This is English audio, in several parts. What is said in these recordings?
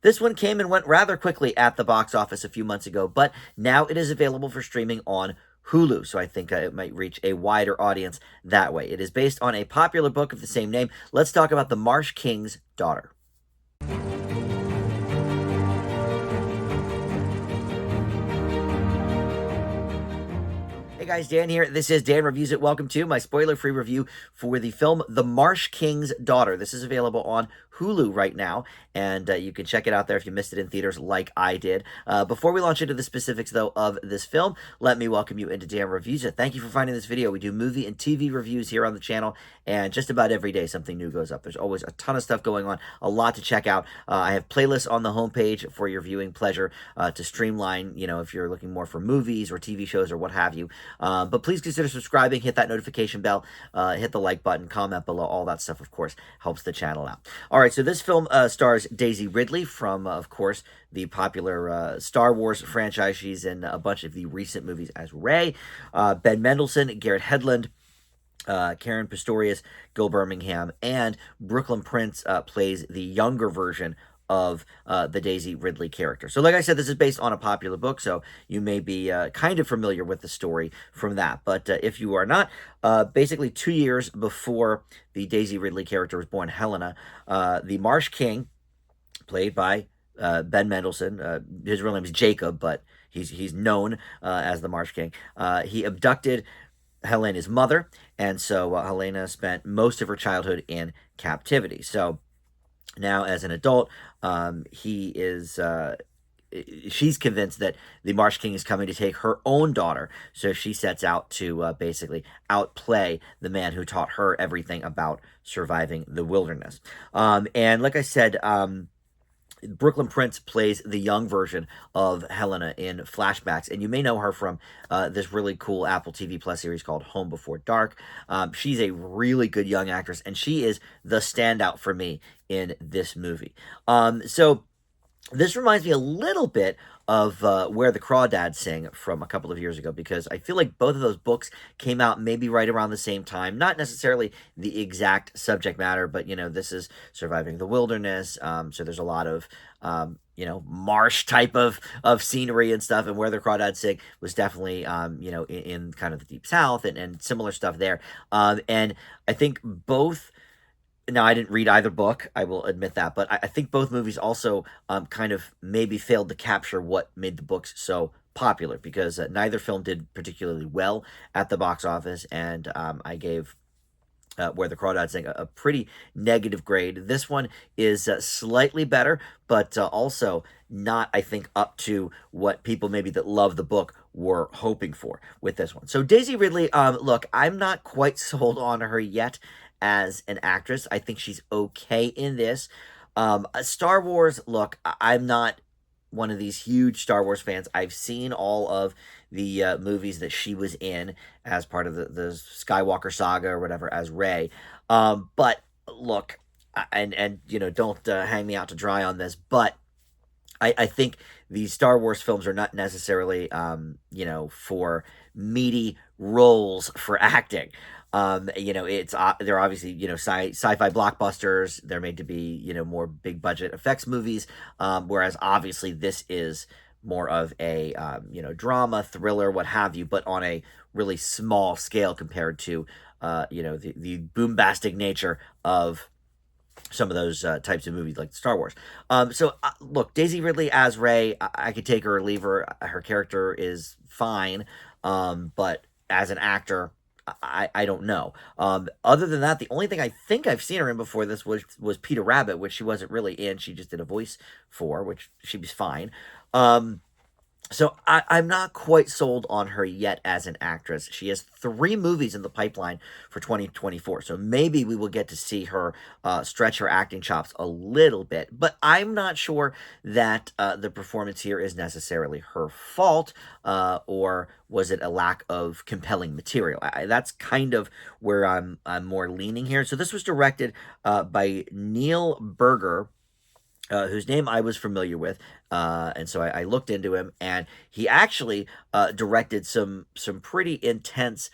This one came and went rather quickly at the box office a few months ago, but now it is available for streaming on Hulu, so I think it might reach a wider audience that way. It is based on a popular book of the same name. Let's talk about The Marsh King's Daughter. Hey guys, Dan here. This is Dan Reviews It. Welcome to my spoiler-free review for the film The Marsh King's Daughter. This is available on Hulu right now, and you can check it out there if you missed it in theaters like I did. Before we launch into the specifics, though, of this film, let me welcome you into Dan Reviews It. Thank you for finding this video. We do movie and TV reviews here on the channel, and just about every day something new goes up. There's always a ton of stuff going on, a lot to check out. I have playlists on the homepage for your viewing pleasure to streamline, if you're looking more for movies or TV shows or what have you. But please consider subscribing, hit that notification bell, hit the like button, comment below. All that stuff, of course, helps the channel out. All right, so this film stars Daisy Ridley from, of course, the popular Star Wars franchise. She's in a bunch of the recent movies as Rey. Ben Mendelsohn, Garrett Hedlund, Karen Pistorius, Gil Birmingham, and Brooklyn Prince plays the younger version of the Daisy Ridley character. So like I said, this is based on a popular book, so you may be kind of familiar with the story from that. But if you are not, basically 2 years before the Daisy Ridley character was born, Helena, the Marsh King, played by Ben Mendelsohn, his real name is Jacob, but he's known as the Marsh King, he abducted Helena's mother, and so Helena spent most of her childhood in captivity. So now, as an adult, she's convinced that the Marsh King is coming to take her own daughter. So she sets out to basically outplay the man who taught her everything about surviving the wilderness. And like I said, Brooklyn Prince plays the young version of Helena in flashbacks, and you may know her from this really cool Apple TV Plus series called Home Before Dark. She's a really good young actress, and she is the standout for me in this movie. So this reminds me a little bit of Where the Crawdads Sing from a couple of years ago, because I feel like both of those books came out maybe right around the same time. Not necessarily the exact subject matter, but, this is surviving the wilderness. So there's a lot of, marsh type of scenery and stuff. And Where the Crawdads Sing was definitely, in kind of the Deep South and similar stuff there. And I think both... Now, I didn't read either book, I will admit that, but I think both movies also kind of maybe failed to capture what made the books so popular, because neither film did particularly well at the box office, and I gave Where the Crawdads Sing a pretty negative grade. This one is slightly better, but also not, I think, up to what people maybe that love the book were hoping for with this one. So Daisy Ridley, look, I'm not quite sold on her yet as an actress. I think she's okay in this. Star Wars, look, I'm not one of these huge Star Wars fans. I've seen all of the movies that she was in as part of the Skywalker saga or whatever as Rey. But look, and don't hang me out to dry on this, but I think these Star Wars films are not necessarily, for meaty roles for acting. It's they're obviously sci-fi blockbusters. They're made to be more big budget effects movies, whereas obviously this is more of a drama, thriller, what have you, but on a really small scale compared to the bombastic nature of some of those types of movies like Star Wars. Look, Daisy Ridley as Rey, I could take her or leave her. Her character is fine, but as an actor, I don't know. Other than that, the only thing I think I've seen her in before this was Peter Rabbit, which she wasn't really in. She just did a voice for, which she was fine. So I'm not quite sold on her yet as an actress. She has 3 movies in the pipeline for 2024, so maybe we will get to see her stretch her acting chops a little bit, but I'm not sure that the performance here is necessarily her fault, or was it a lack of compelling material? That's kind of where I'm more leaning here. So this was directed by Neil Berger, whose name I was familiar with, and so I looked into him, and he actually directed some pretty intense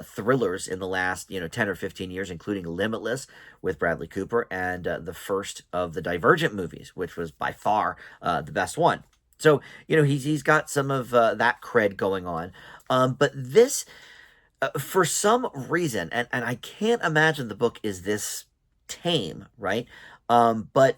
thrillers in the last 10 or 15 years, including Limitless with Bradley Cooper, and the first of the Divergent movies, which was by far the best one. So he's got some of that cred going on, but this for some reason, and I can't imagine the book is this tame, right? But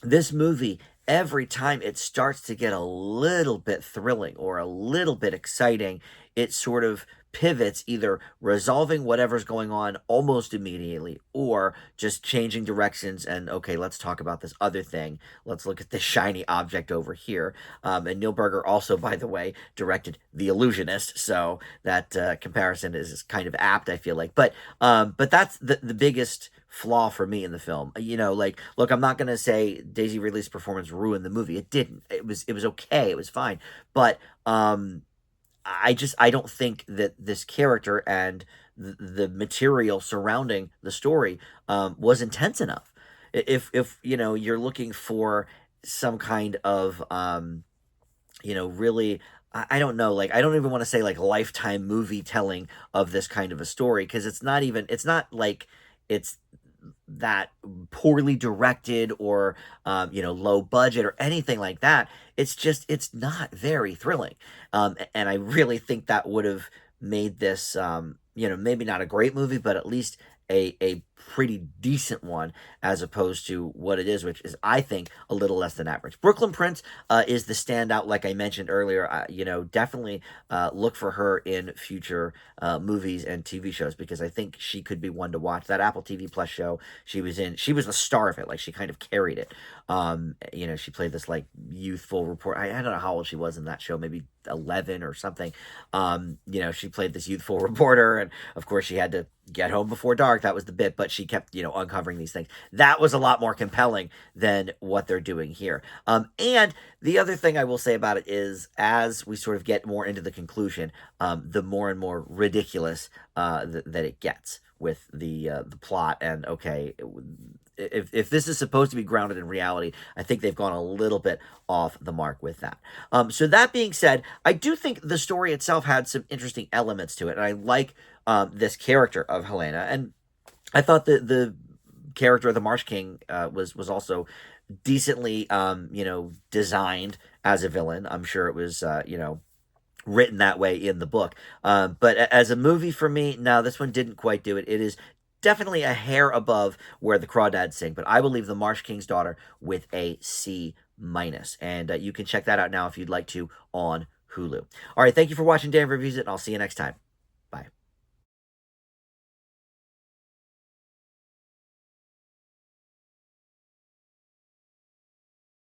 this movie, every time it starts to get a little bit thrilling or a little bit exciting, it sort of pivots, either resolving whatever's going on almost immediately or just changing directions and, okay, let's talk about this other thing. Let's look at this shiny object over here. And Neil Berger also, by the way, directed The Illusionist, so that comparison is kind of apt, I feel like. But that's the biggest flaw for me in the film. Like, look, I'm not gonna say Daisy Ridley's performance ruined the movie. It didn't. It was okay. It was fine. But I don't think that this character and the material surrounding the story was intense enough. If you're looking for some kind of really, I don't know, like, I don't even want to say like lifetime movie telling of this kind of a story, because it's not like it's that poorly directed or low budget or anything like that. It's just, it's not very thrilling, and I really think that would have made this maybe not a great movie, but at least a pretty decent one, as opposed to what it is, which is, I think, a little less than average. Brooklyn Prince is the standout, like I mentioned earlier. Definitely look for her in future movies and TV shows, because I think she could be one to watch. That Apple TV Plus show she was in, she was the star of it. Like, she kind of carried it. She played this like youthful report. I don't know how old she was in that show, maybe 11 or something. She played this youthful reporter, and of course she had to get home before dark. That was the bit, but she kept uncovering these things. That was a lot more compelling than what they're doing here. And the other thing I will say about it is, as we sort of get more into the conclusion, the more and more ridiculous that it gets with the plot. And okay, if this is supposed to be grounded in reality, I think they've gone a little bit off the mark with that. So that being said, I do think the story itself had some interesting elements to it, and I like this character of Helena, and I thought that the character of the Marsh King was also decently designed as a villain. I'm sure it was written that way in the book. But as a movie, for me, no, this one didn't quite do it. It is definitely a hair above where the Crawdads sing, but I will leave the Marsh King's Daughter with a C minus. And you can check that out now if you'd like to on Hulu. All right, thank you for watching Dan Reviews It, and I'll see you next time.